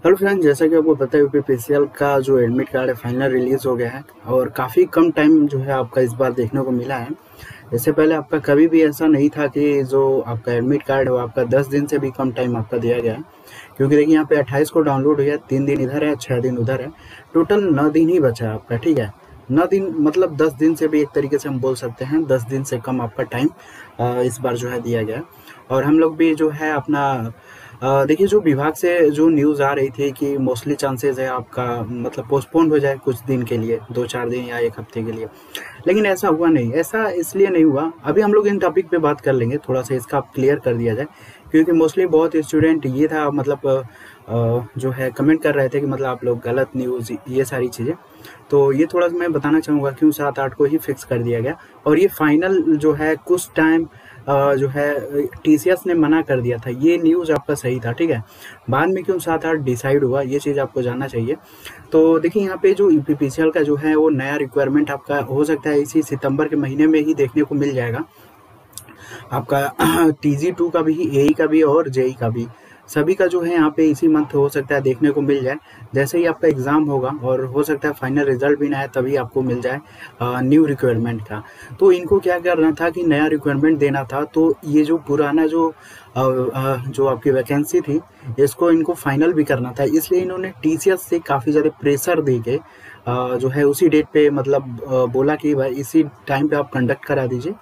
Hello friend, जैसा कि आपको पता है यूपीपीसीएल का जो एडमिट कार्ड है फाइनल रिलीज़ हो गया है और काफ़ी कम टाइम जो है आपका इस बार देखने को मिला है। इससे पहले आपका कभी भी ऐसा नहीं था कि जो आपका एडमिट कार्ड है वो आपका 10 दिन से भी कम टाइम आपका दिया गया है। क्योंकि देखिए यहाँ पे 28 को डाउनलोड हुआ है, 3 दिन इधर है, 6 दिन उधर है, टोटल 9 दिन ही बचा है आपका। ठीक है, 9 दिन मतलब 10 दिन से भी एक तरीके से हम बोल सकते हैं, 10 दिन से कम आपका टाइम इस बार जो है दिया गया है। और हम लोग भी जो है अपना देखिए, जो विभाग से जो न्यूज़ आ रही थी कि मोस्टली चांसेस है आपका मतलब पोस्टपोन हो जाए कुछ दिन के लिए, 2-4 दिन या 1 हफ्ते के लिए। लेकिन ऐसा हुआ नहीं, ऐसा इसलिए नहीं हुआ। अभी हम लोग इन टॉपिक पे बात कर लेंगे, थोड़ा सा इसका क्लियर कर दिया जाए। क्योंकि मोस्टली बहुत स्टूडेंट ये था मतलब जो है कमेंट कर रहे थे कि मतलब आप लोग गलत न्यूज़ ये सारी चीज़ें। तो ये थोड़ा सा मैं बताना चाहूँगा क्यों 7-8 को ही फिक्स कर दिया गया। और ये फाइनल जो है कुछ टाइम जो है टीसीएस ने मना कर दिया था, ये न्यूज़ आपका सही था। ठीक है, बाद में क्यों 7-8 डिसाइड हुआ ये चीज़ आपको जानना चाहिए। तो देखिए यहाँ पे जो यूपीपीसीएल का जो है वो नया रिक्वायरमेंट आपका हो सकता है इसी सितंबर के महीने में ही देखने को मिल जाएगा आपका। टीजी 2 का भी, एई का भी और जेई का भी, सभी का जो है यहाँ पे इसी मंथ हो सकता है देखने को मिल जाए। जैसे ही आपका एग्ज़ाम होगा और हो सकता है फाइनल रिजल्ट भी ना आए तभी आपको मिल जाए न्यू रिक्वायरमेंट का। तो इनको क्या करना था कि नया रिक्वायरमेंट देना था, तो ये जो पुराना जो आपकी वैकेंसी थी इसको इनको फाइनल भी करना था। इसलिए इन्होंने टीसीएस से काफ़ी ज़्यादा प्रेशर दे के जो है उसी डेट पे मतलब बोला कि भाई इसी टाइम पे आप कंडक्ट करा दीजिए।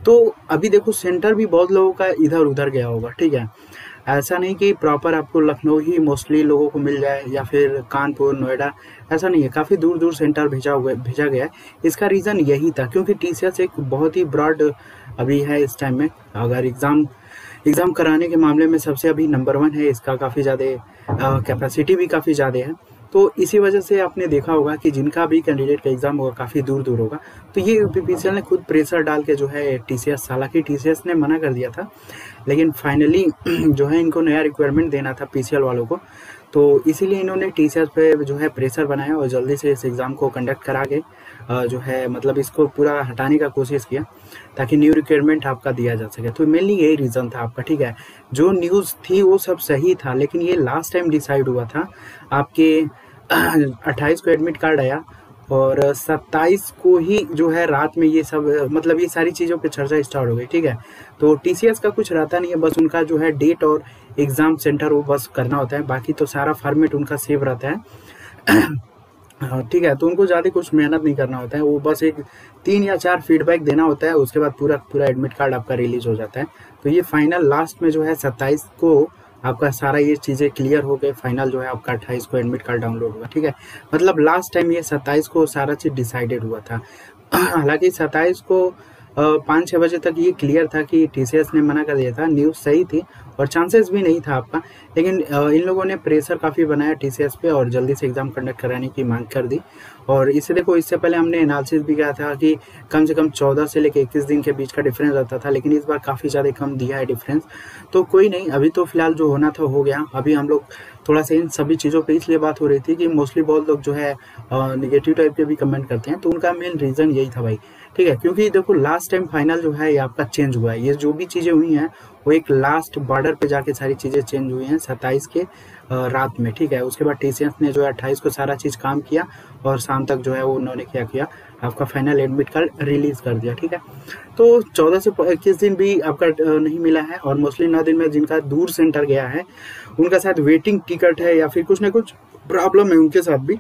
तो अभी देखो सेंटर भी बहुत लोगों का इधर उधर गया होगा। ठीक है, ऐसा नहीं कि प्रॉपर आपको लखनऊ ही मोस्टली लोगों को मिल जाए या फिर कानपुर, नोएडा, ऐसा नहीं है। काफ़ी दूर दूर सेंटर भेजा गया है। इसका रीज़न यही था क्योंकि टीसीएस एक बहुत ही ब्रॉड अभी है इस टाइम में। अगर एग्ज़ाम कराने के मामले में सबसे अभी नंबर 1 है, इसका काफ़ी ज़्यादा कैपेसिटी भी काफ़ी ज़्यादा है। तो इसी वजह से आपने देखा होगा कि जिनका भी कैंडिडेट का एग्ज़ाम होगा काफ़ी दूर दूर होगा। तो ये यूपीपीसीएल ने खुद प्रेशर डाल के जो है टीसीएस, हालांकि टीसीएस ने मना कर दिया था, लेकिन फाइनली जो है इनको नया रिक्वायरमेंट देना था पीसीएल वालों को। तो इसीलिए इन्होंने टीसीएस पे जो है प्रेशर बनाया और जल्दी से इस एग्ज़ाम को कंडक्ट करा के जो है मतलब इसको पूरा हटाने का कोशिश किया ताकि न्यू रिक्वायरमेंट आपका दिया जा सके। तो मेनली यही रीज़न था आपका। ठीक है, जो न्यूज़ थी वो सब सही था, लेकिन ये लास्ट टाइम डिसाइड हुआ था आपके 28 को एडमिट कार्ड आया और 27 को ही जो है रात में ये सब मतलब ये सारी चीज़ों पे चर्चा स्टार्ट हो गई। ठीक है, तो टीसीएस का कुछ रहता नहीं है, बस उनका जो है डेट और एग्ज़ाम सेंटर वो बस करना होता है, बाकी तो सारा फॉर्मेट उनका सेव रहता है। हाँ, ठीक है, तो उनको ज़्यादा कुछ मेहनत नहीं करना होता है, वो बस एक 3 या 4 फीडबैक देना होता है, उसके बाद पूरा एडमिट कार्ड आपका रिलीज़ हो जाता है। तो ये फाइनल लास्ट में जो है 27 को आपका सारा ये चीज़ें क्लियर हो गए। फाइनल जो है आपका 28 को एडमिट कार्ड डाउनलोड हुआ। ठीक है, मतलब लास्ट टाइम ये 27 को सारा चीज़ डिसाइडेड हुआ था। हालांकि 27 को 5-6 बजे तक ये क्लियर था कि टीसीएस ने मना कर दिया था, न्यूज़ सही थी और चांसेस भी नहीं था आपका। लेकिन इन लोगों ने प्रेशर काफ़ी बनाया टीसीएस पे और जल्दी से एग्ज़ाम कंडक्ट कराने की मांग कर दी। और इससे देखो, इससे पहले हमने एनालिसिस भी किया था कि कम से कम 14 से लेकर 21 दिन के बीच का डिफरेंस रहता था, लेकिन इस बार काफ़ी ज़्यादा कम दिया है डिफरेंस। तो कोई नहीं, अभी तो फिलहाल जो होना था हो गया। अभी हम लोग थोड़ा सा इन सभी चीज़ों पे इसलिए बात हो रही थी कि मोस्टली बहुत लोग जो है निगेटिव टाइप के भी कमेंट करते हैं, तो उनका मेन रीज़न यही था भाई। ठीक है, क्योंकि देखो लास्ट टाइम फाइनल जो है ये आपका चेंज हुआ है। ये जो भी चीज़ें हुई हैं वो एक लास्ट बॉर्डर पे जाके सारी चीज़ें चेंज हुई हैं 27 के रात में। ठीक है, उसके बाद टीसीएस ने जो है 28 को सारा चीज़ काम किया और शाम तक जो है वो उन्होंने क्या किया, आपका फाइनल एडमिट कार्ड रिलीज़ कर दिया। ठीक है, तो 14 से 21 दिन भी आपका नहीं मिला है और मोस्टली 9 दिन में जिनका दूर सेंटर गया है उनका शायद वेटिंग टिकट है या फिर कुछ ना कुछ प्रॉब्लम है उनके साथ भी।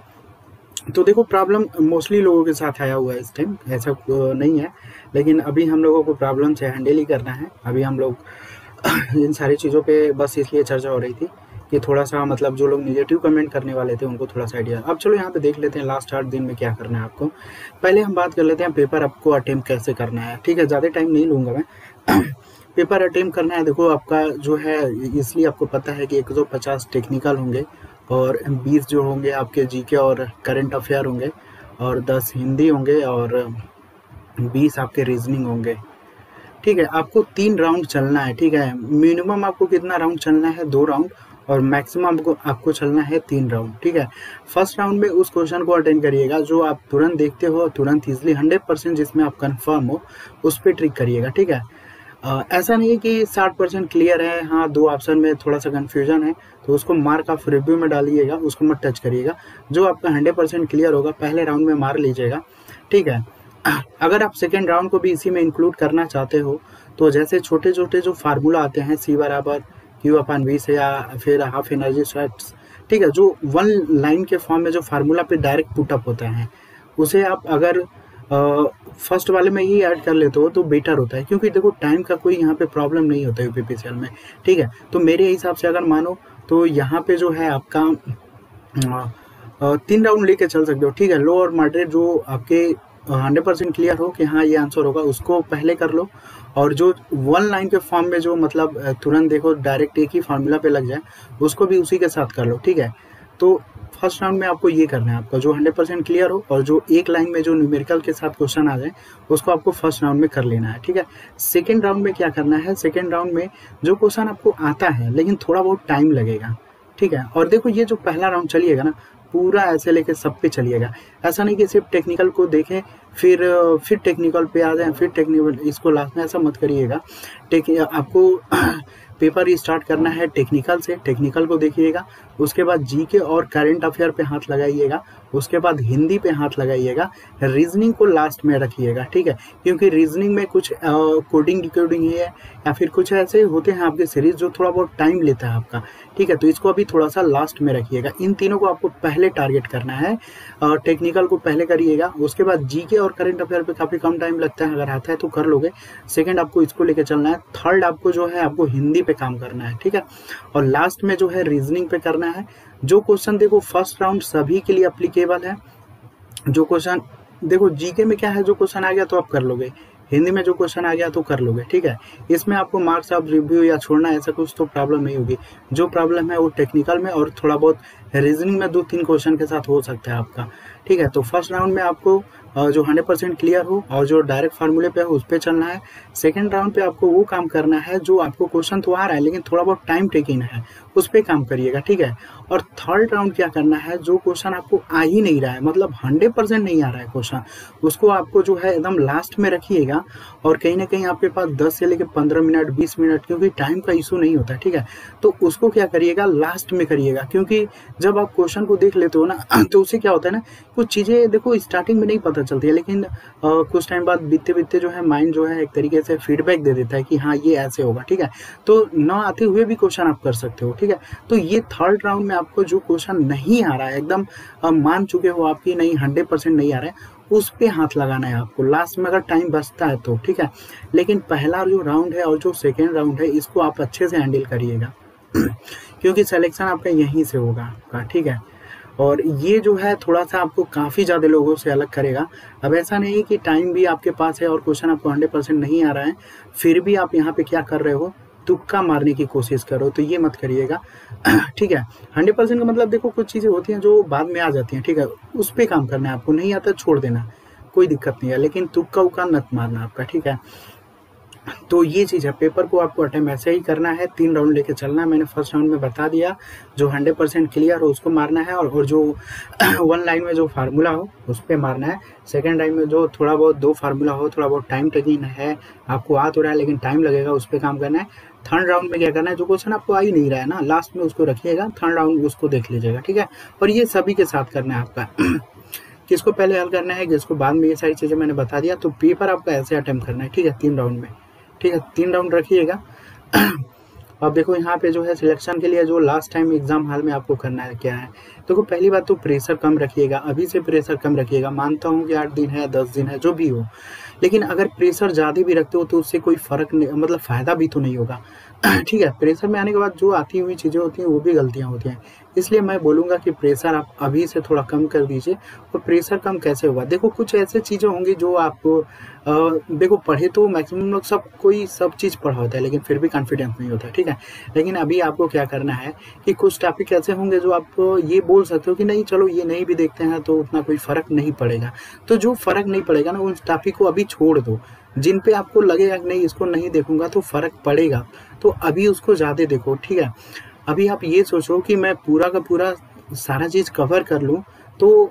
तो देखो, प्रॉब्लम मोस्टली लोगों के साथ आया हुआ है इस टाइम, ऐसा नहीं है। लेकिन अभी हम लोगों को प्रॉब्लम से हैंडल ही करना है। अभी हम लोग इन सारी चीज़ों पे बस इसलिए चर्चा हो रही थी कि थोड़ा सा मतलब जो लोग नेगेटिव कमेंट करने वाले थे उनको थोड़ा सा आइडिया। अब चलो यहाँ पे देख लेते हैं लास्ट 8 दिन में क्या करना है आपको। पहले हम बात कर लेते हैं पेपर आपको अटेम्प्ट कैसे करना है। ठीक है, ज़्यादा टाइम नहीं लूँगा मैं। पेपर अटेम्प्ट करना है, देखो आपका जो है इसलिए आपको पता है कि 150 टेक्निकल होंगे और 20 जो होंगे आपके जीके और करंट अफेयर होंगे और 10 हिंदी होंगे और 20 आपके रीजनिंग होंगे। ठीक है, आपको 3 राउंड चलना है। ठीक है, मिनिमम आपको कितना राउंड चलना है, 2 राउंड, और मैक्सिमम आपको चलना है 3 राउंड। ठीक है, फर्स्ट राउंड में उस क्वेश्चन को अटेंड करिएगा जो आप तुरंत देखते हो, तुरंत इजली 100% जिसमें आप कंफर्म हो, उस पर ट्रिक करिएगा। ठीक है, ऐसा नहीं है कि 60% क्लियर है, हाँ 2 ऑप्शन में थोड़ा सा कन्फ्यूजन है तो उसको मार्क आप रिव्यू में डालिएगा, उसको मत टच करिएगा। जो आपका 100% क्लियर होगा पहले राउंड में मार लीजिएगा, ठीक है। अगर आप सेकेंड राउंड को भी इसी में इंक्लूड करना चाहते हो तो जैसे छोटे छोटे जो फार्मूला आते हैं C बराबर Q/V से या फिर हाफ एनर्जी स्वेट्स, ठीक है, जो वन लाइन के फॉर्म में जो फार्मूला पे डायरेक्ट पुटअप होता है उसे आप अगर फर्स्ट वाले में ही ऐड कर लेते हो तो बेटर होता है, क्योंकि देखो टाइम का कोई यहाँ पे प्रॉब्लम नहीं होता है यूपीपीसीएल में, ठीक है। तो मेरे हिसाब से अगर मानो तो यहाँ पे जो है आपका 3 राउंड लेके चल सकते हो, ठीक है। लो और मॉडरेट जो आपके 100% क्लियर हो कि हाँ ये आंसर होगा उसको पहले कर लो, और जो वन लाइन के फॉर्म में जो मतलब तुरंत देखो डायरेक्ट एक ही फार्मूला पे लग जाए उसको भी उसी के साथ कर लो, ठीक है। तो फर्स्ट राउंड में आपको ये करना है, आपका जो 100% क्लियर हो और जो एक लाइन में जो न्यूमेरिकल के साथ क्वेश्चन आ जाए उसको आपको फर्स्ट राउंड में कर लेना है, ठीक है। सेकेंड राउंड में क्या करना है, सेकेंड राउंड में जो क्वेश्चन आपको आता है लेकिन थोड़ा बहुत टाइम लगेगा, ठीक है। और देखो ये जो पहला राउंड चलिएगा ना पूरा ऐसे लेके सब पे चलिएगा, ऐसा नहीं कि सिर्फ टेक्निकल को देखें फिर टेक्निकल पे आ जाएं फिर टेक्निकल इसको लास्ट में, ऐसा मत करिएगा। आपको पेपर स्टार्ट करना है टेक्निकल से, टेक्निकल को देखिएगा, उसके बाद जीके और करंट अफेयर पे हाथ लगाइएगा, उसके बाद हिंदी पे हाथ लगाइएगा, रीजनिंग को लास्ट में रखिएगा, ठीक है। क्योंकि रीजनिंग में कुछ कोडिंग डिकोडिंग है या फिर कुछ ऐसे होते हैं आपके सीरीज जो थोड़ा बहुत टाइम लेता है आपका, ठीक है। तो इसको अभी थोड़ा सा लास्ट में रखिएगा। इन तीनों को आपको पहले टारगेट करना है, टेक्निकल को पहले करिएगा, उसके बाद जीके और करंट अफेयर पे काफ़ी कम टाइम लगता है, अगर आता है तो कर लोगे। सेकेंड आपको इसको लेकर चलना है। थर्ड आपको जो है आपको हिंदी पे काम करना है, ठीक है। और लास्ट में जो है रीजनिंग पे करना है। जो क्वेश्चन देखो फर्स्ट राउंड सभी के लिए अप्लीकेबल है। जो क्वेश्चन देखो जीके में क्या है, जो क्वेश्चन आ गया तो आप कर लोगे, हिंदी में जो क्वेश्चन आ गया तो कर लोगे, ठीक है। इसमें आपको मार्क्स आप रिव्यू या छोड़ना ऐसा कुछ तो प्रॉब्लम नहीं होगी। जो प्रॉब्लम है वो टेक्निकल में और थोड़ा बहुत रीजनिंग में 2-3 क्वेश्चन के साथ हो सकता है आपका, ठीक है। तो फर्स्ट राउंड में आपको जो 100% क्लियर हो और जो डायरेक्ट फार्मूले पे हो उस पर चलना है। सेकेंड राउंड पे आपको वो काम करना है जो आपको क्वेश्चन तो आ रहा है लेकिन थोड़ा बहुत टाइम टेकिंग है, उस पर काम करिएगा, ठीक है। और थर्ड राउंड क्या करना है, जो क्वेश्चन आपको आ ही नहीं रहा है, मतलब 100% नहीं आ रहा है क्वेश्चन, उसको आपको जो है एकदम लास्ट में रखिएगा। और कहीं ना कहीं आपके पास 10 से लेकर 15 मिनट 20 मिनट, क्योंकि टाइम का इशू नहीं होता है, ठीक है। तो उसको क्या करिएगा, लास्ट में करिएगा, क्योंकि जब आप क्वेश्चन को देख लेते हो ना तो उससे क्या होता है ना, कुछ चीज़ें देखो स्टार्टिंग में नहीं पता चलती है, लेकिन कुछ टाइम बाद बीतते बीतते जो है माइंड जो है एक तरीके से फीडबैक दे देता है कि हाँ ये ऐसे होगा, ठीक है। तो न आते हुए भी क्वेश्चन आप कर सकते हो, ठीक है। तो ये थर्ड राउंड में आपको जो क्वेश्चन नहीं आ रहा है, एकदम मान चुके हो आपकी नहीं 100% नहीं आ रहा है, उस पे हाथ लगाना है आपको लास्ट में अगर टाइम बचता है तो, ठीक है। लेकिन पहला जो राउंड है और जो सेकेंड राउंड है इसको आप अच्छे से हैंडल करिएगा क्योंकि सिलेक्शन आपका यहीं से होगा आपका, ठीक है। और ये जो है थोड़ा सा आपको काफ़ी ज़्यादा लोगों से अलग करेगा। अब ऐसा नहीं कि टाइम भी आपके पास है और क्वेश्चन आपको 100% नहीं आ रहा है, फिर भी आप यहाँ पे क्या कर रहे हो, तुक्का मारने की कोशिश करो, तो ये मत करिएगा ठीक है। 100% का मतलब देखो कुछ चीज़ें होती हैं जो बाद में आ जाती हैं, ठीक है, उस पर काम करना है आपको, नहीं आता छोड़ देना, कोई दिक्कत नहीं है, लेकिन तुक्का उक्का मत मारना आपका, ठीक है। तो ये चीज़ है, पेपर को आपको अटेम्प्ट ऐसे ही करना है, 3 राउंड लेके चलना है। मैंने फर्स्ट राउंड में बता दिया, जो 100% क्लियर हो उसको मारना है, और जो वन लाइन में जो फार्मूला हो उस पर मारना है। सेकेंड लाइन में जो थोड़ा बहुत 2 फार्मूला हो, थोड़ा बहुत टाइम टेकिंग है, आपको आ तो रहा है लेकिन टाइम लगेगा, उस पर काम करना है। थर्ड राउंड में क्या करना है, जो क्वेश्चन आपको आ ही नहीं रहा है ना, लास्ट में उसको रखिएगा, थर्ड राउंड उसको देख लीजिएगा, ठीक है। और ये सभी के साथ करना है आपका किसको पहले हल करना है, किसको बाद में, ये सारी चीज़ें मैंने बता दिया। तो पेपर आपका ऐसे अटेम्प्ट करना है, ठीक है, 3 राउंड में, ठीक है, 3 राउंड रखिएगा। अब देखो यहाँ पे जो है सिलेक्शन के लिए जो लास्ट टाइम एग्जाम हॉल में आपको करना है क्या है, देखो पहली बात तो प्रेशर कम रखिएगा, अभी से प्रेशर कम रखिएगा। मानता हूँ कि 8 दिन है 10 दिन है जो भी हो, लेकिन अगर प्रेशर ज़्यादा भी रखते हो तो उससे कोई फ़र्क नहीं, मतलब फ़ायदा भी तो नहीं होगा ठीक है। प्रेशर में आने के बाद जो आती हुई चीज़ें होती हैं वो भी गलतियाँ होती हैं, इसलिए मैं बोलूँगा कि प्रेशर आप अभी से थोड़ा कम कर दीजिए। और प्रेशर कम कैसे होगा, देखो कुछ ऐसे चीज़ें होंगी जो आपको देखो पढ़े तो मैक्सिमम लोग सब चीज़ पढ़ा होता है लेकिन फिर भी कॉन्फिडेंस नहीं होता है, ठीक है। लेकिन अभी आपको क्या करना है कि कुछ टॉपिक ऐसे होंगे जो आप ये बोल सकते हो कि नहीं चलो ये नहीं भी देखते हैं तो उतना कोई फ़र्क नहीं पड़ेगा। तो जो फ़र्क नहीं पड़ेगा ना, उस टॉपिक को अभी छोड़ दो। जिन पे आपको लगेगा कि नहीं इसको नहीं देखूंगा तो फ़र्क पड़ेगा, तो अभी उसको ज़्यादा देखो, ठीक है। अभी आप ये सोचो कि मैं पूरा का पूरा सारा चीज़ कवर कर लूँ, तो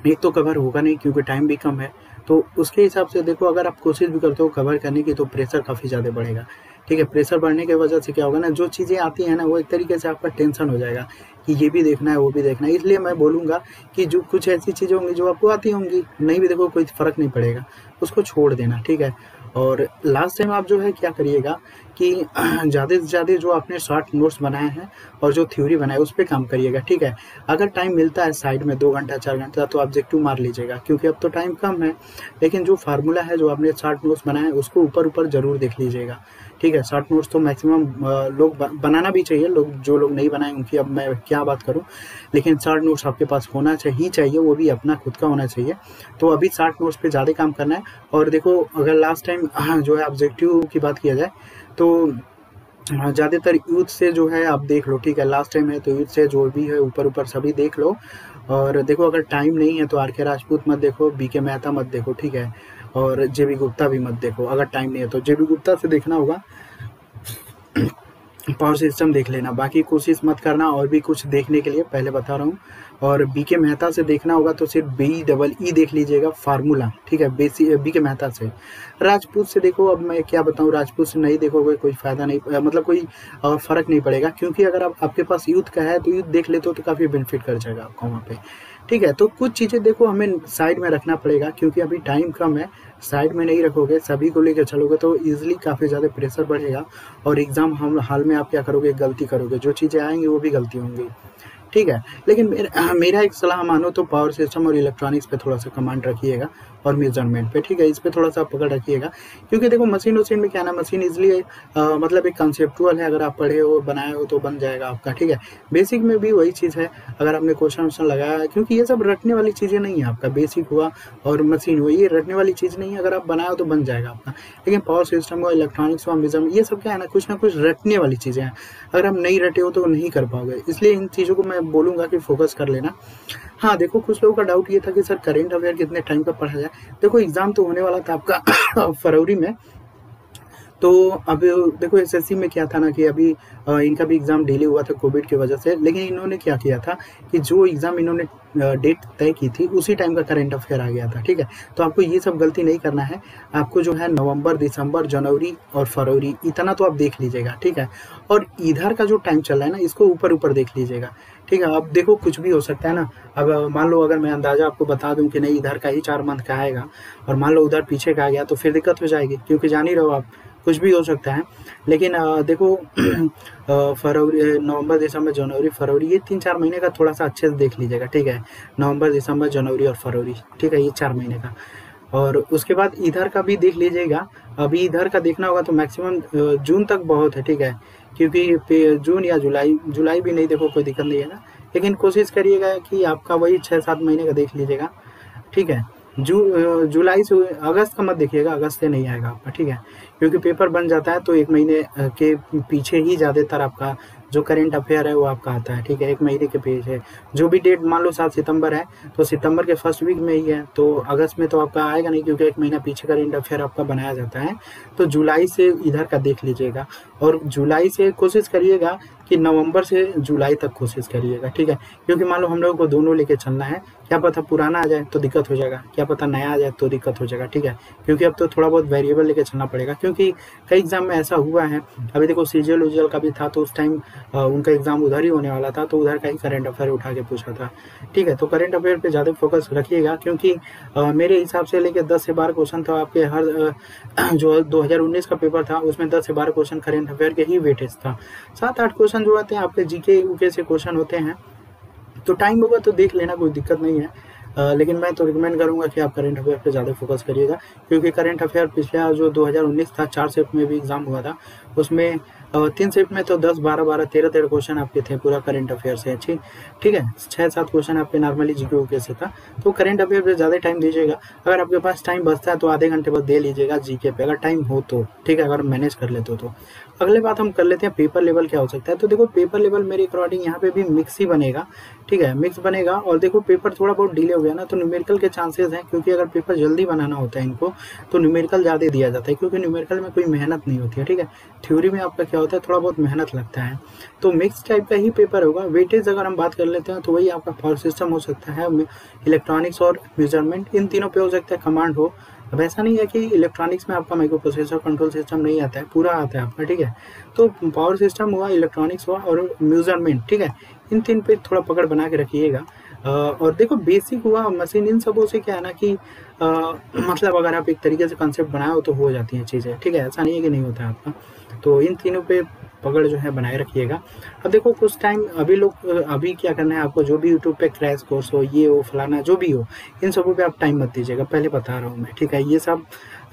एक तो कवर होगा नहीं क्योंकि टाइम भी कम है, तो उसके हिसाब से देखो, अगर आप कोशिश भी करते हो कवर करने की तो प्रेशर काफ़ी ज़्यादा बढ़ेगा। ठीक है, प्रेशर बढ़ने की वजह से क्या होगा ना, जो चीज़ें आती हैं ना वो एक तरीके से आपका टेंशन हो जाएगा कि ये भी देखना है वो भी देखना है। इसलिए मैं बोलूँगा कि जो कुछ ऐसी चीज़ें होंगी जो आपको आती होंगी, नहीं भी देखो कोई फ़र्क नहीं पड़ेगा, उसको छोड़ देना। ठीक है, और लास्ट टाइम आप जो है क्या करिएगा कि ज़्यादा से ज़्यादा जो आपने शॉर्ट नोट्स बनाए हैं और जो थ्योरी बनाए उस पे काम करिएगा। ठीक है, अगर टाइम मिलता है साइड में 2 घंटा 4 घंटा तो ऑब्जेक्टिव मार लीजिएगा, क्योंकि अब तो टाइम कम है। लेकिन जो फार्मूला है जो आपने शॉर्ट नोट्स बनाए उसको ऊपर ऊपर ज़रूर देख लीजिएगा। ठीक है, शॉर्ट नोट्स तो मैक्सिमम लोग बनाना भी चाहिए, जो लोग नहीं बनाए उनकी अब मैं क्या बात करूं, लेकिन शॉर्ट नोट्स आपके पास होना चाहिए, वो भी अपना खुद का होना चाहिए। तो अभी शॉर्ट नोट्स पे ज़्यादा काम करना है। और देखो, अगर लास्ट टाइम जो है ऑब्जेक्टिव की बात किया जाए तो ज़्यादातर यूथ से जो है आप देख लो। ठीक है, लास्ट टाइम है तो यूथ से जो भी है ऊपर ऊपर सभी देख लो। और देखो, अगर टाइम नहीं है तो आर के राजपूत मत देखो, बी के मेहता मत देखो। ठीक है, और जे बी गुप्ता भी मत देखो। अगर टाइम नहीं है तो जे बी गुप्ता से देखना होगा, पावर सिस्टम देख लेना, बाकी कोशिश मत करना और भी कुछ देखने के लिए, पहले बता रहा हूँ। और बी के मेहता से देखना होगा तो सिर्फ BEE देख लीजिएगा, फार्मूला। ठीक है, बी के मेहता से। राजपूत से देखो, अब मैं क्या बताऊँ, राजपूत से नहीं देखोगे कोई फ़ायदा नहीं, मतलब कोई फ़र्क नहीं पड़ेगा, क्योंकि अगर आपके पास यूथ का है तो यूथ देख लेते हो तो काफ़ी बेनिफिट कर जाएगा आपको वहाँ पे। ठीक है, तो कुछ चीज़ें देखो हमें साइड में रखना पड़ेगा, क्योंकि अभी टाइम कम है। साइड में नहीं रखोगे, सभी को लेकर चलोगे तो ईजिली काफ़ी ज़्यादा प्रेशर बढ़ेगा और एग्ज़ाम हम हाल में आप क्या करोगे, गलती करोगे, जो चीज़ें आएंगी वो भी गलती होंगी। ठीक है, लेकिन मेरा एक सलाह मानो तो पावर सिस्टम और इलेक्ट्रॉनिक्स पे थोड़ा सा कमांड रखिएगा और मेजरमेंट पे। ठीक है, इस पे थोड़ा सा पकड़ रखिएगा, क्योंकि देखो मशीन में क्या ना, मशीन इजली मतलब एक कंसेप्चुअल है, अगर आप पढ़े हो बनाए हो तो बन जाएगा आपका। ठीक है, बेसिक में भी वही चीज़ है, अगर आपने क्वेश्चन लगाया है, क्योंकि ये सब रटने वाली चीज़ें नहीं है। आपका बेसिक हुआ और मशीन हुआ, ये रटने वाली चीज़ नहीं है, अगर आप बनाए हो तो बन जाएगा आपका। लेकिन पावर सिस्टम हुआ, इलेक्ट्रॉनिक्स हुआ, मेजरमेंट, ये सब क्या है ना कुछ रटने वाली चीज़ें हैं। अगर आप नहीं रटे हो तो नहीं कर पाओगे, इसलिए इन चीज़ों को मैं बोलूँगा कि फोकस कर लेना। हाँ, देखो कुछ लोगों का डाउट ये था कि सर करंट अफेयर कितने टाइम का पढ़ा जाए। देखो एग्जाम तो होने वाला था आपका फरवरी में, तो अब देखो एसएससी में क्या था ना कि अभी इनका भी एग्ज़ाम डिले हुआ था कोविड की वजह से, लेकिन इन्होंने क्या किया था कि जो एग्ज़ाम इन्होंने डेट तय की थी उसी टाइम का करंट अफेयर आ गया था। ठीक है, तो आपको ये सब गलती नहीं करना है। आपको जो है नवंबर, दिसंबर, जनवरी और फरवरी इतना तो आप देख लीजिएगा। ठीक है, और इधर का जो टाइम चल रहा है ना इसको ऊपर ऊपर देख लीजिएगा। ठीक है, अब देखो कुछ भी हो सकता है ना। अब मान लो अगर मैं अंदाज़ा आपको बता दूं कि नहीं इधर का ही 4 मंथ का आएगा और मान लो उधर पीछे का आ गया तो फिर दिक्कत हो जाएगी, क्योंकि जान ही रहो आप कुछ भी हो सकता है। लेकिन देखो फरवरी, नवंबर, दिसंबर, जनवरी, फरवरी, ये 3-4 महीने का थोड़ा सा अच्छे से देख लीजिएगा। ठीक है, नवंबर, दिसंबर, जनवरी और फरवरी। ठीक है, ये 4 महीने का। और उसके बाद इधर का भी देख लीजिएगा। अभी इधर का देखना होगा तो मैक्सिमम जून तक बहुत है। ठीक है, क्योंकि जून या जुलाई भी नहीं देखो, कोई दिक्कत नहीं है ना, लेकिन कोशिश करिएगा कि आपका वही 6-7 महीने का देख लीजिएगा। ठीक है, जुलाई से अगस्त का मत देखिएगा, अगस्त से नहीं आएगा आपका। ठीक है, क्योंकि पेपर बन जाता है तो 1 महीने के पीछे ही ज़्यादातर आपका जो करंट अफेयर है वो आपका आता है। ठीक है, 1 महीने के पीछे जो भी डेट, मान लो 7 सितंबर है तो सितंबर के फर्स्ट वीक में ही है, तो अगस्त में तो आपका आएगा नहीं, क्योंकि 1 महीना पीछे करंट अफेयर आपका बनाया जाता है। तो जुलाई से इधर का देख लीजिएगा, और जुलाई से कोशिश करिएगा कि नवंबर से जुलाई तक कोशिश करिएगा। ठीक है, क्योंकि मान लो हम लोगों को दोनों लेके चलना है, क्या पता पुराना आ जाए तो दिक्कत हो जाएगा, क्या पता नया आ जाए तो दिक्कत हो जाएगा। ठीक है, क्योंकि अब तो थोड़ा बहुत वेरिएबल लेके चलना पड़ेगा, क्योंकि कई एग्जाम में ऐसा हुआ है। अभी देखो सीजीएल उजीएल का भी था तो उस टाइम उनका एग्जाम उधर ही होने वाला था, तो उधर का ही करंट अफेयर उठा के पूछा था। ठीक है, तो करंट अफेयर पे ज़्यादा फोकस रखिएगा, क्योंकि मेरे हिसाब से लेके 10 से 12 क्वेश्चन तो आपके हर जो 2019 का पेपर था उसमें 10 से 12 क्वेश्चन करंट अफेयर के ही वेटेज था। 7-8 क्वेश्चन जो आते हैं आपके जीके यूके से क्वेश्चन होते हैं, तो टाइम होगा तो देख लेना, कोई दिक्कत नहीं है। लेकिन मैं तो रिकमेंड करूंगा कि आप करंट अफेयर पे ज़्यादा फोकस करिएगा, क्योंकि करंट अफेयर पिछला जो 2019 था 4 शिफ्ट में भी एग्जाम हुआ था, उसमें 3 शिफ्ट में तो 10, 12, 12, 13 क्वेश्चन आपके थे पूरा करंट अफेयर से। ठीक है, 6-7 क्वेश्चन आपके नॉर्मली जीके यूके से था। तो करंट अफेयर पे ज़्यादा टाइम दीजिएगा। अगर आपके पास टाइम बचता है तो आधे घंटे बस दे लीजिएगा जीके पे, अगर टाइम हो तो। ठीक है, अगर मैनेज कर लेते हो तो। अगले बात हम कर लेते हैं पेपर लेवल क्या हो सकता है। तो देखो पेपर लेवल मेरे अकॉर्डिंग यहाँ पे भी मिक्स ही बनेगा। ठीक है, मिक्स बनेगा, और देखो पेपर थोड़ा बहुत डिले हो गया ना तो न्यूमेरिकल के चांसेस हैं, क्योंकि अगर पेपर जल्दी बनाना होता है इनको तो न्यूमेरिकल ज़्यादा दिया जाता है, क्योंकि न्यूमेरिकल में कोई मेहनत नहीं होती है। ठीक है, थ्योरी में आपका क्या होता है, थोड़ा बहुत मेहनत लगता है। तो मिक्स टाइप का ही पेपर होगा। वेटेज अगर हम बात कर लेते हैं तो वही आपका पावर सिस्टम हो सकता है, इलेक्ट्रॉनिक्स और मेजरमेंट, इन तीनों पे हो सकता है कमांड हो। अब ऐसा नहीं है कि इलेक्ट्रॉनिक्स में आपका माइक्रो प्रोसेसर कंट्रोल सिस्टम नहीं आता है, पूरा आता है आपका, ठीक है। तो पावर सिस्टम हुआ, इलेक्ट्रॉनिक्स हुआ और मेजरमेंट, ठीक है, इन तीन पे थोड़ा पकड़ बना के रखिएगा। और देखो बेसिक हुआ मशीन, इन सबों से क्या है ना कि मतलब अगर आप एक तरीके से कंसेप्ट बनाओ तो हो जाती हैं चीज़ें, ठीक है, ऐसा नहीं है कि नहीं होता है आपका। तो इन तीनों पे पकड़ जो है बनाए रखिएगा। अब देखो कुछ टाइम अभी क्या करना है आपको, जो भी यूट्यूब पे क्रैश कोर्स हो, ये हो फलाना जो भी हो, इन सबों पे आप टाइम मत दीजिएगा, पहले बता रहा हूँ मैं, ठीक है। ये सब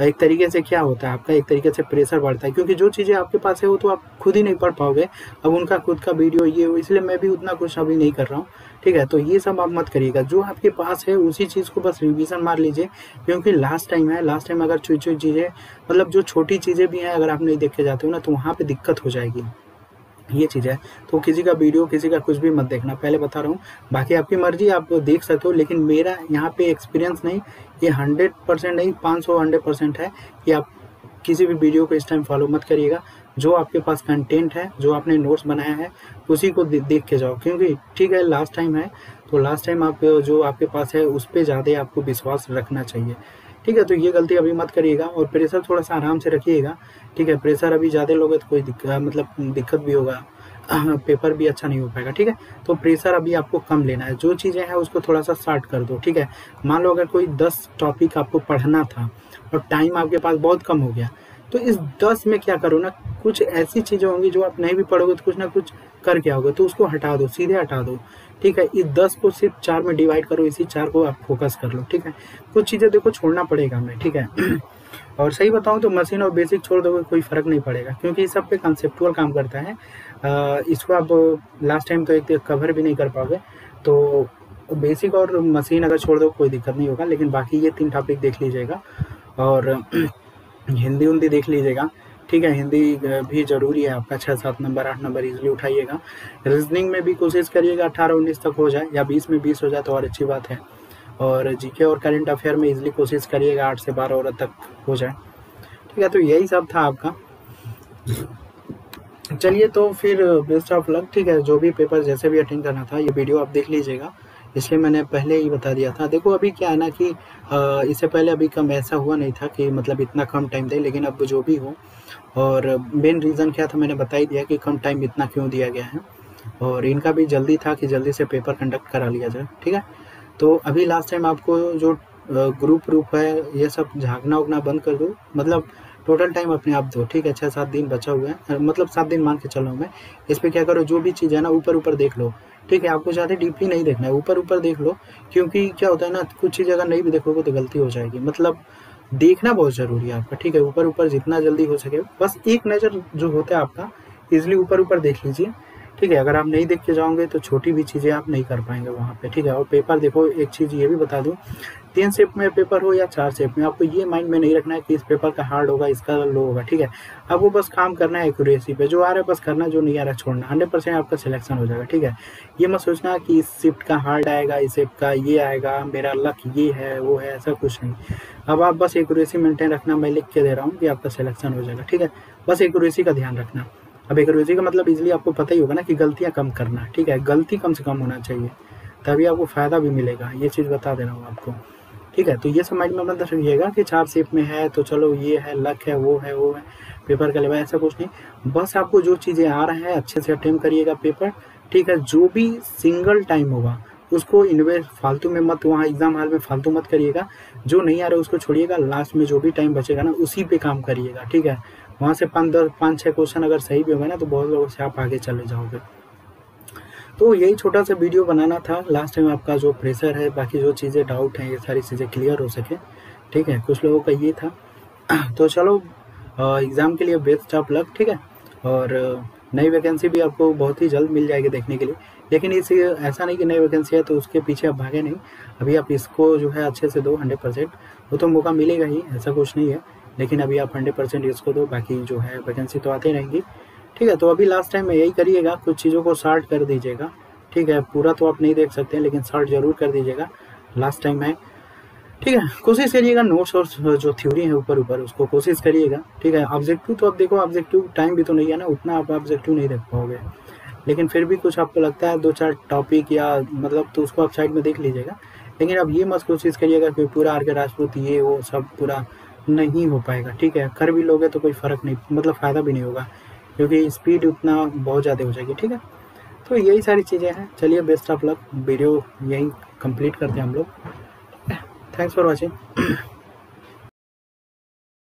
एक तरीके से क्या होता है आपका, एक तरीके से प्रेशर बढ़ता है, क्योंकि जो चीज़ें आपके पास है वो तो आप खुद ही नहीं पढ़ पाओगे। अब उनका खुद का वीडियो ये हो, इसलिए मैं भी उतना कुछ अभी नहीं कर रहा हूँ, ठीक है। तो ये सब आप मत करिएगा, जो आपके पास है उसी चीज़ को बस रिवीजन मार लीजिए, क्योंकि लास्ट टाइम है, लास्ट टाइम अगर छोटी चीज़ें, मतलब जो छोटी चीज़ें भी हैं, अगर आप नहीं देख के जाते हो ना तो वहाँ पे दिक्कत हो जाएगी, ये चीज़ है। तो किसी का वीडियो, किसी का कुछ भी मत देखना, पहले बता रहा हूँ। बाकी आपकी मर्जी, आप देख सकते हो, लेकिन मेरा यहाँ पे एक्सपीरियंस नहीं, ये 100% नहीं, 500-100% है कि आप किसी भी वीडियो को इस टाइम फॉलो मत करिएगा। जो आपके पास कंटेंट है, जो आपने नोट्स बनाया है, उसी को देख के जाओ, क्योंकि ठीक है लास्ट टाइम है, तो लास्ट टाइम आप जो आपके पास है उस पर ज़्यादा आपको विश्वास रखना चाहिए, ठीक है। तो ये गलती अभी मत करिएगा, और प्रेशर थोड़ा सा आराम से रखिएगा, ठीक है। प्रेशर अभी ज़्यादा लोगे तो कोई दिक्कत भी होगा, पेपर भी अच्छा नहीं हो पाएगा, ठीक है। तो प्रेशर अभी आपको कम लेना है, जो चीज़ें हैं उसको थोड़ा सा स्टार्ट कर दो, ठीक है। मान लो अगर कोई 10 टॉपिक आपको पढ़ना था और टाइम आपके पास बहुत कम हो गया, तो इस 10 में क्या करो ना, कुछ ऐसी चीज़ें होंगी जो आप नहीं भी पढ़ोगे तो कुछ ना कुछ करके आओगे, तो उसको हटा दो, सीधे हटा दो, ठीक है। इस 10 को सिर्फ 4 में डिवाइड करो, इसी 4 को आप फोकस कर लो, ठीक है। कुछ चीज़ें देखो छोड़ना पड़ेगा हमें, ठीक है। और सही बताऊं तो मशीन और बेसिक छोड़ दोगे कोई फ़र्क नहीं पड़ेगा, क्योंकि इस सब पे कंसेप्चुअल काम करता है। इसको आप लास्ट टाइम तो एक कवर भी नहीं कर पाओगे, तो बेसिक और मशीन अगर छोड़ दो कोई दिक्कत नहीं होगा, लेकिन बाकी ये 3 टॉपिक देख लीजिएगा। और हिंदी उन्दी देख लीजिएगा, ठीक है। हिंदी भी ज़रूरी है आपका, 6-7 नंबर 8 नंबर इजीली उठाइएगा। रीजनिंग में भी कोशिश करिएगा 18-19 तक हो जाए, या 20 में 20 हो जाए तो और अच्छी बात है। और जीके और करंट अफेयर में इजीली कोशिश करिएगा 8 से 12 और तक हो जाए, ठीक है। तो यही सब था आपका। चलिए तो फिर बेस्ट ऑफ लक, ठीक है। जो भी पेपर जैसे भी अटेंड करना था, ये वीडियो आप देख लीजिएगा, इसलिए मैंने पहले ही बता दिया था। देखो अभी क्या है ना कि इससे पहले अभी कम ऐसा हुआ नहीं था कि मतलब इतना कम टाइम दे, लेकिन अब जो भी हो, और मेन रीज़न क्या था मैंने बता ही दिया कि कम टाइम इतना क्यों दिया गया है, और इनका भी जल्दी था कि जल्दी से पेपर कंडक्ट करा लिया जाए, ठीक है। तो अभी लास्ट टाइम आपको जो ग्रुप है, ये सब झाँकना उगना बंद कर दो, मतलब टोटल टाइम अपने आप दो, ठीक है। 6-7 दिन बचा हुआ है, मतलब 7 दिन मान के चल रहा हूँ मैं। इस पर क्या करो, जो भी चीज़ है ना ऊपर ऊपर देख लो, ठीक है। आपको ज़्यादा डीपली नहीं देखना है, ऊपर ऊपर देख लो, क्योंकि क्या होता है ना, कुछ चीज़ अगर नहीं भी देखोगे तो गलती हो जाएगी, मतलब देखना बहुत ज़रूरी है आपका, ठीक है। ऊपर ऊपर जितना जल्दी हो सके, बस एक नज़र जो होता है आपका ईजिली ऊपर ऊपर देख लीजिए, ठीक है। अगर आप नहीं देख के जाओगे तो छोटी भी चीज़ें आप नहीं कर पाएंगे वहाँ पे, ठीक है। और पेपर देखो, एक चीज़ ये भी बता दूँ, 3 शेप में पेपर हो या 4 शेप में, आपको ये माइंड में नहीं रखना है कि इस पेपर का हार्ड होगा, इसका लो होगा, ठीक है। आपको बस काम करना है एक्यूरेसी पे, जो आ रहा है बस करना, जो नहीं आ रहा है छोड़ना, 100% आपका सिलेक्शन हो जाएगा, ठीक है। ये मत सोचना कि इस शिफ्ट का हार्ड आएगा, इस शिफ्ट का ये आएगा, मेरा लक ये है वो है, ऐसा कुछ नहीं। अब आप बस एक्यूरेसी मेंटेन रखना, मैं लिख के दे रहा हूँ कि आपका सिलेक्शन हो जाएगा, ठीक है। बस एक्यूरेसी का ध्यान रखना। अब एक्यूरेसी का मतलब इजीली आपको पता ही होगा ना कि गलतियाँ कम करना, ठीक है। गलती कम से कम होना चाहिए, तभी आपको फ़ायदा भी मिलेगा, ये चीज़ बता दे रहा हूँ आपको, ठीक है। तो ये समझ में मत रखिएगा कि 4 शेप में है तो चलो ये है, लक है, वो है पेपर का लेवल, ऐसा कुछ नहीं। बस आपको जो चीज़ें आ रहा है अच्छे से अटेम्प्ट करिएगा पेपर, ठीक है। जो भी सिंगल टाइम होगा उसको इन्वेस्ट फालतू में मत, वहाँ एग्जाम हॉल में फालतू मत करिएगा। जो नहीं आ रहा है उसको छोड़िएगा, लास्ट में जो भी टाइम बचेगा ना उसी पे काम करिएगा, ठीक है। वहाँ से 5-6 क्वेश्चन अगर सही भी होगा ना तो बहुत लोगों से आप आगे चले जाओगे। तो यही छोटा सा वीडियो बनाना था लास्ट टाइम, आपका जो प्रेशर है, बाकी जो चीज़ें डाउट हैं, ये सारी चीज़ें क्लियर हो सके, ठीक है। कुछ लोगों का ये था। तो चलो एग्ज़ाम के लिए बेस्ट ऑफ लक, ठीक है। और नई वैकेंसी भी आपको बहुत ही जल्द मिल जाएगी देखने के लिए, लेकिन इस ऐसा नहीं कि नई वैकेंसी है तो उसके पीछे आप भागे नहीं। अभी आप इसको जो है अच्छे से दो 100%, वो तो मौका मिलेगा ही, ऐसा कुछ नहीं है, लेकिन अभी आप 100% इसको दो, बाकी जो है वैकेंसी तो आती रहेंगी, ठीक है। तो अभी लास्ट टाइम में यही करिएगा, कुछ चीज़ों को शॉर्ट कर दीजिएगा, ठीक है। पूरा तो आप नहीं देख सकते हैं, लेकिन शॉर्ट जरूर कर दीजिएगा, लास्ट टाइम है। ठीक है। कोशिश करिएगा नोट्स और जो थ्योरी है ऊपर ऊपर उसको कोशिश करिएगा, ठीक है। ऑब्जेक्टिव तो अब देखो, ऑब्जेक्टिव टाइम भी तो नहीं है ना, उतना आप ऑब्जेक्टिव नहीं देख पाओगे, लेकिन फिर भी कुछ आपको लगता है 2-4 टॉपिक या मतलब, तो उसको आप साइड में देख लीजिएगा। लेकिन अब ये मत कोशिश करिएगा कि पूरा आर के राजपूत ये वो सब पूरा नहीं हो पाएगा, ठीक है। कर भी लोगे तो कोई फ़र्क नहीं, मतलब फ़ायदा भी नहीं होगा, क्योंकि स्पीड उतना बहुत ज़्यादा हो जाएगी, ठीक है। तो यही सारी चीज़ें हैं। चलिए, बेस्ट ऑफ लक। वीडियो यही कंप्लीट करते हैं हम लोग। Thanks for watching.